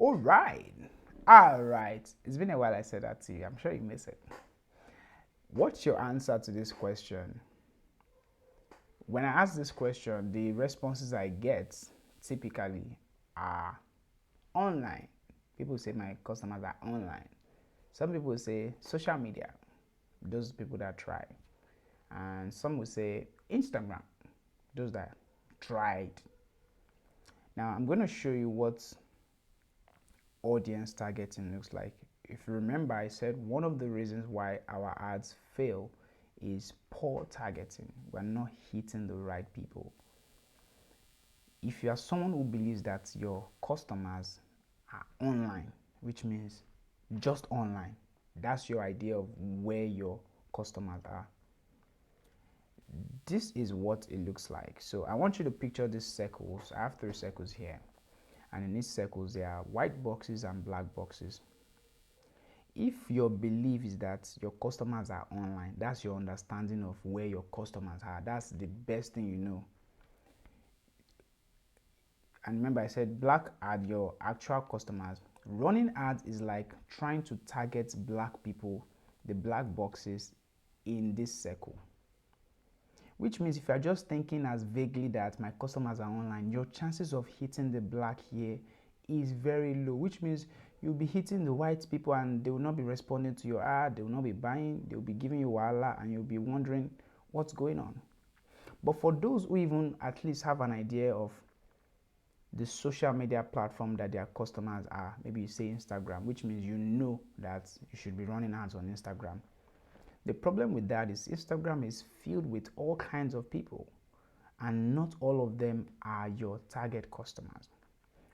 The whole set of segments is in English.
All right. All right. It's been a while I said that to you. I'm sure you miss it. What's your answer to this question? When I ask this question, the responses I get typically are online. People say my customers are online. Some people say social media, those people that try. And some will say Instagram, those that tried. Now I'm going to show you what audience targeting looks like. If you remember, I said one of the reasons why our ads fail is poor targeting. We're not hitting the right people. If you are someone who believes that your customers are online, which means just online, that's your idea of where your customers are. This is what it looks like. So I want you to picture these circles. I have 3 circles here, and in these circles there are white boxes and black boxes. If your belief is that your customers are online, that's your understanding of where your customers are. That's the best thing you know. And remember, I said black are your actual customers. Running ads is like trying to target black people, the black boxes in this circle. Which means if you're just thinking as vaguely that my customers are online, your chances of hitting the black here is very low, which means you'll be hitting the white people and they will not be responding to your ad, they will not be buying, they will be giving you wahala, and you'll be wondering what's going on. But for those who even at least have an idea of the social media platform that their customers are, maybe you say Instagram, which means you know that you should be running ads on Instagram. The problem with that is Instagram is filled with all kinds of people, and not all of them are your target customers,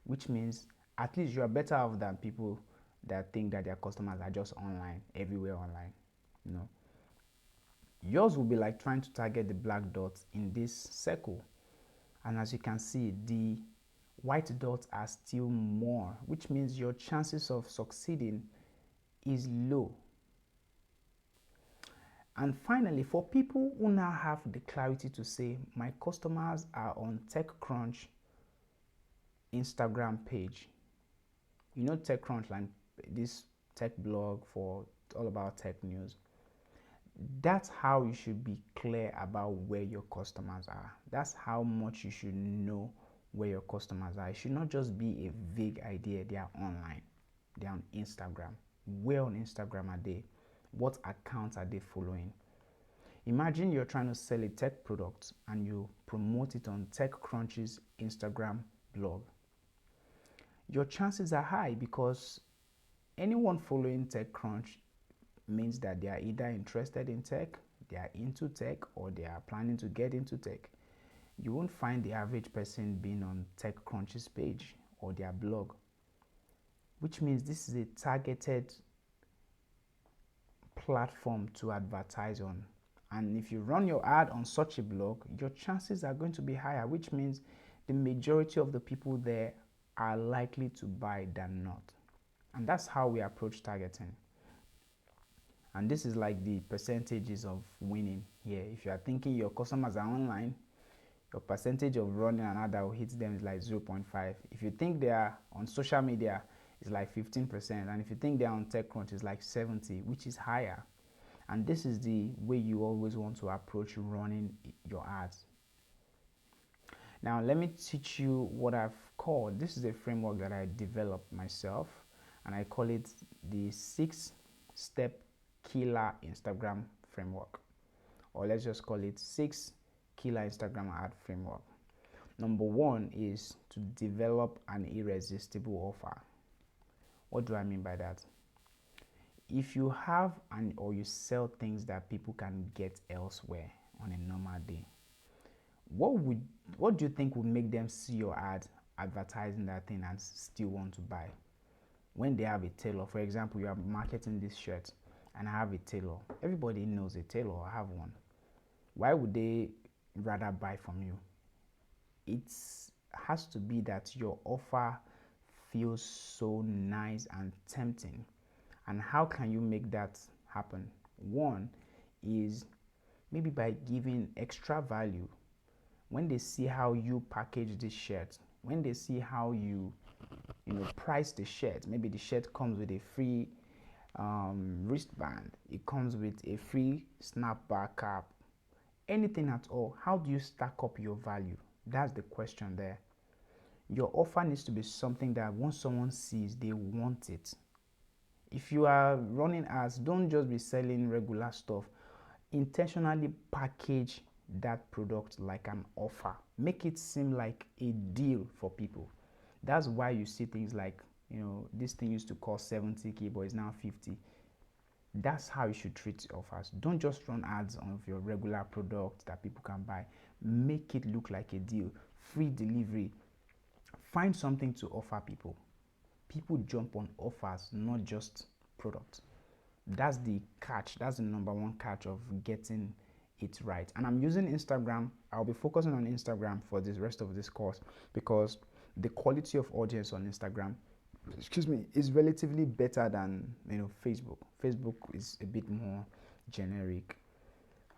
which means at least you are better off than people that think that their customers are just online, everywhere online. You know, yours will be like trying to target the black dots in this circle, and as you can see, the white dots are still more, which means your chances of succeeding is low. And finally, for people who now have the clarity to say my customers are on TechCrunch Instagram page, you know TechCrunch, like this tech blog for all about tech news. That's how you should be clear about where your customers are. That's how much you should know where your customers are. It should not just be a vague idea. They are online, they are on Instagram. Where on Instagram are they? What accounts are they following? Imagine you're trying to sell a tech product and you promote it on TechCrunch's Instagram blog. Your chances are high because anyone following TechCrunch means that they are either interested in tech, they are into tech, or they are planning to get into tech. You won't find the average person being on TechCrunch's page or their blog, which means this is a targeted platform to advertise on. And if you run your ad on such a blog, your chances are going to be higher, which means the majority of the people there are likely to buy than not. And that's how we approach targeting. And this is like the percentages of winning here. If you are thinking your customers are online, your percentage of running an ad that will hit them is like 0.5. If you think they are on social media, it's like 15%. And if you think they're on TechCrunch, it's like 70, which is higher. And this is the way you always want to approach running your ads. Now, let me teach you what I've called. This is a framework that I developed myself, and I call it the 6-step killer Instagram framework, or let's just call it 6 killer Instagram ad framework. Number 1 is to develop an irresistible offer. What do I mean by that? If you have or you sell things that people can get elsewhere on a normal day, what do you think would make them see your ad advertising that thing and still want to buy? When they have a tailor, for example, you are marketing this shirt and I have a tailor. Everybody knows a tailor. I have one. Why would they rather buy from you? It has to be that your offer feels so nice and tempting. And how can you make that happen? One is maybe by giving extra value. When they see how you package this shirt, when they see how you price the shirt. Maybe the shirt comes with a free wristband, it comes with a free snapback cap, anything at all. How do you stack up your value? That's the question there. Your offer needs to be something that once someone sees, they want it. If you are running ads, don't just be selling regular stuff. Intentionally package that product like an offer. Make it seem like a deal for people. That's why you see things like, this thing used to cost 70k but it's now 50. That's how you should treat offers. Don't just run ads on your regular product that people can buy. Make it look like a deal. Free delivery. Find something to offer people. People jump on offers, not just products. That's the catch. That's the number one catch of getting it right. And I'm using Instagram. I'll be focusing on Instagram for the rest of this course because the quality of audience on Instagram, is relatively better than Facebook. Facebook is a bit more generic.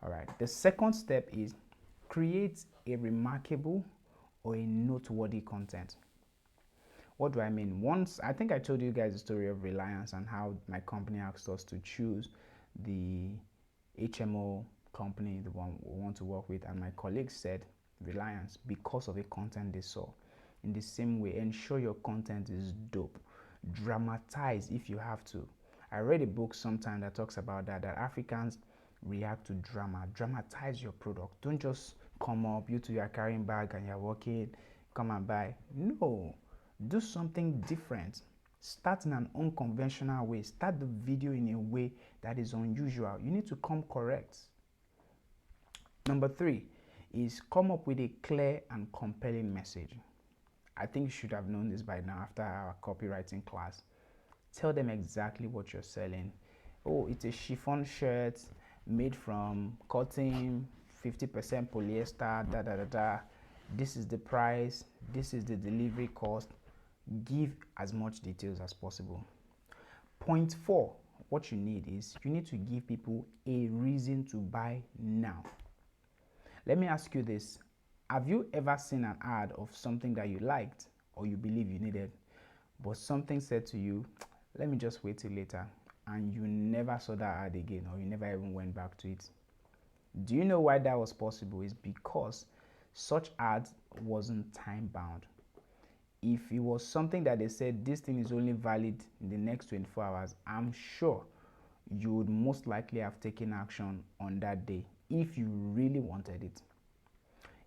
All right. The second step is create a remarkable or a noteworthy content. What do I mean? Once, I think I told you guys the story of Reliance and how my company asked us to choose the HMO company, the one we want to work with, and my colleagues said Reliance because of the content they saw. In the same way, ensure your content is dope. Dramatize if you have to. I read a book sometime that talks about that Africans react to drama. Dramatize your product. Don't just come up, you two are carrying bag and you're walking, come and buy. No. Do something different. Start in an unconventional way. Start the video in a way that is unusual. You need to come correct. Number 3 is come up with a clear and compelling message. I think you should have known this by now after our copywriting class. Tell them exactly what you're selling. Oh, it's a chiffon shirt made from cotton, 50% polyester, da da da da. This is the price. This is the delivery cost. Give as much details as possible. Point 4, what you need is you need to give people a reason to buy now. Let me ask you this. Have you ever seen an ad of something that you liked or you believe you needed, but something said to you, let me just wait till later, and you never saw that ad again or you never even went back to it? Do you know why that was possible? It's because such ads wasn't time bound. If it was something that they said this thing is only valid in the next 24 hours, I'm sure you would most likely have taken action on that day if you really wanted it.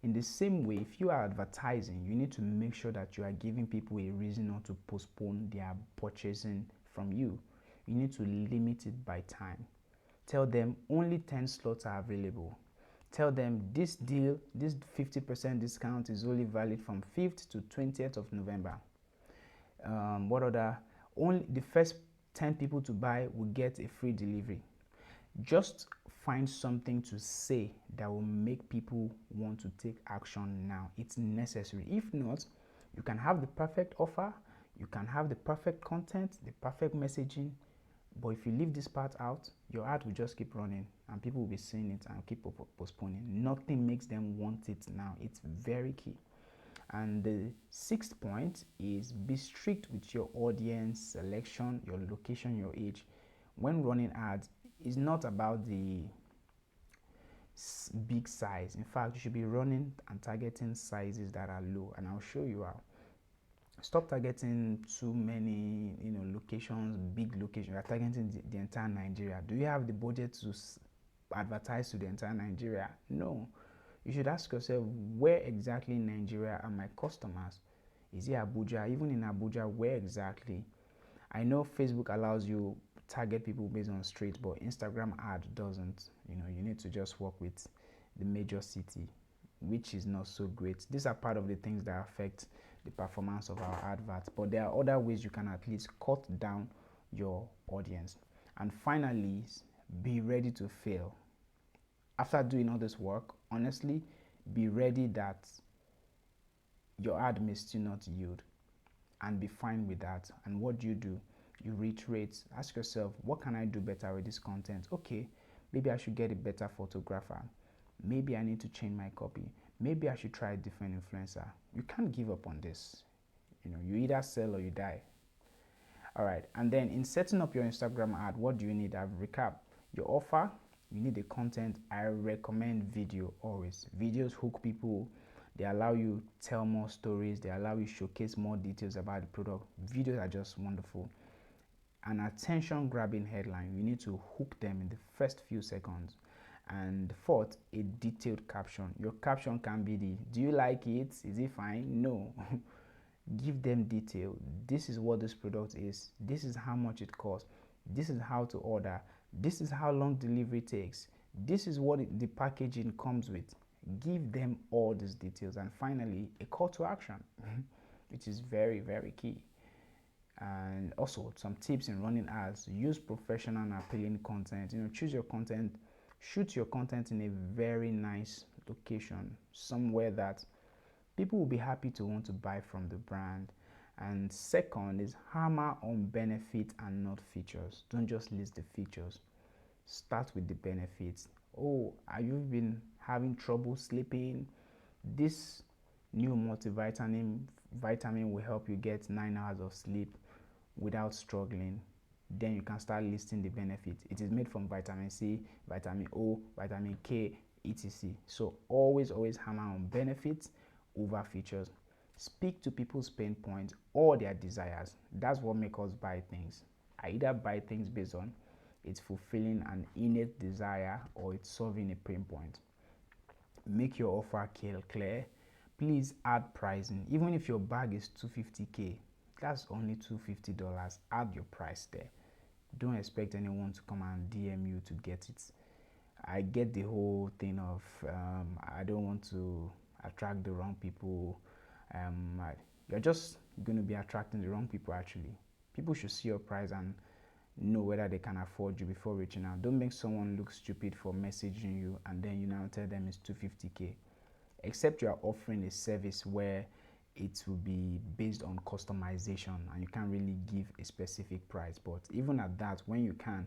In the same way, if you are advertising, you need to make sure that you are giving people a reason not to postpone their purchasing from you. You need to limit it by time. Tell them only 10 slots are available. Tell them this deal, this 50% discount is only valid from 5th to 20th of November. Only the first 10 people to buy will get a free delivery. Just find something to say that will make people want to take action now. It's necessary. If not, you can have the perfect offer, you can have the perfect content, the perfect messaging, but if you leave this part out, your ad will just keep running and people will be seeing it and keep postponing. Nothing makes them want it now. It's very key. And the 6th point is be strict with your audience selection, your location, your age. When running ads, it's not about the big size. In fact, you should be running and targeting sizes that are low, and I'll show you how. Stop targeting too many, locations, big locations. You're targeting the entire Nigeria. Do you have the budget to advertise to the entire Nigeria? No. You should ask yourself, where exactly in Nigeria are my customers? Is it Abuja? Even in Abuja, where exactly? I know Facebook allows you target people based on street, but Instagram ad doesn't. You need to just work with the major city, which is not so great. These are part of the things that affect the performance of our adverts, but there are other ways you can at least cut down your audience. And finally, be ready to fail. After doing all this work, honestly, be ready that your ad may still not yield, and be fine with that. And what do? You reiterate, ask yourself, what can I do better with this content? Okay, maybe I should get a better photographer. Maybe I need to change my copy. Maybe I should try a different influencer. You can't give up on this. You either sell or you die. All right, and then in setting up your Instagram ad, what do you need? I've recap your offer. You need the content. I recommend video always. Videos hook people. They allow you tell more stories. They allow you showcase more details about the product. Videos are just wonderful. An attention grabbing headline. You need to hook them in the first few seconds. And fourth, a detailed caption. Your caption can be the, do you like it? Is it fine? No. Give them detail. This is what this product is. This is how much it costs. This is how to order. This is how long delivery takes. This is what the packaging comes with. Give them all these details. And finally, a call to action, which is very, very key. And also some tips in running ads. Use professional and appealing content. Choose your content. Shoot your content in a very nice location, somewhere that people will be happy to want to buy from the brand. And second is hammer on benefit and not features. Don't just list the features. Start with the benefits. Oh, are you been having trouble sleeping? This new vitamin will help you get 9 hours of sleep without struggling. Then you can start listing the benefits. It is made from vitamin C, vitamin O, vitamin K, etc. So always hammer on benefits over features. Speak to people's pain points or their desires. That's what makes us buy things. I either buy things based on it's fulfilling an innate desire or it's solving a pain point. Make your offer clear. Please add pricing. Even if your bag is $250K, that's only $250. Add your price there. Don't expect anyone to come and DM you to get it. I get the whole thing of I don't want to attract the wrong people. You're just going to be attracting the wrong people actually. People should see your price and know whether they can afford you before reaching out. Don't make someone look stupid for messaging you and then you now tell them it's $250K. Except you are offering a service where it will be based on customization and you can't really give a specific price. But even at that, when you can,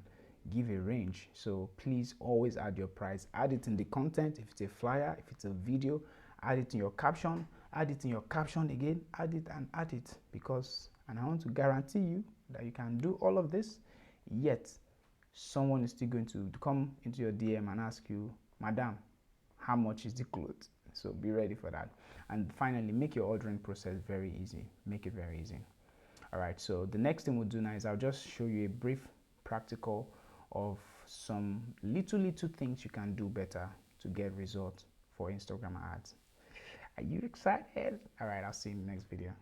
give a range. So please always add your price. Add it in the content. If it's a flyer, if it's a video, add it in your caption. Add it in your caption again. Add it and add it, because, and I want to guarantee you that you can do all of this, yet someone is still going to come into your DM and ask you, Madam, how much is the clothes? So be ready for that. And finally, make your ordering process very easy. Make it very easy. All right, so the next thing we'll do now is I'll just show you a brief practical of some little things you can do better to get results for Instagram ads. Are you excited? All right, I'll see you in the next video.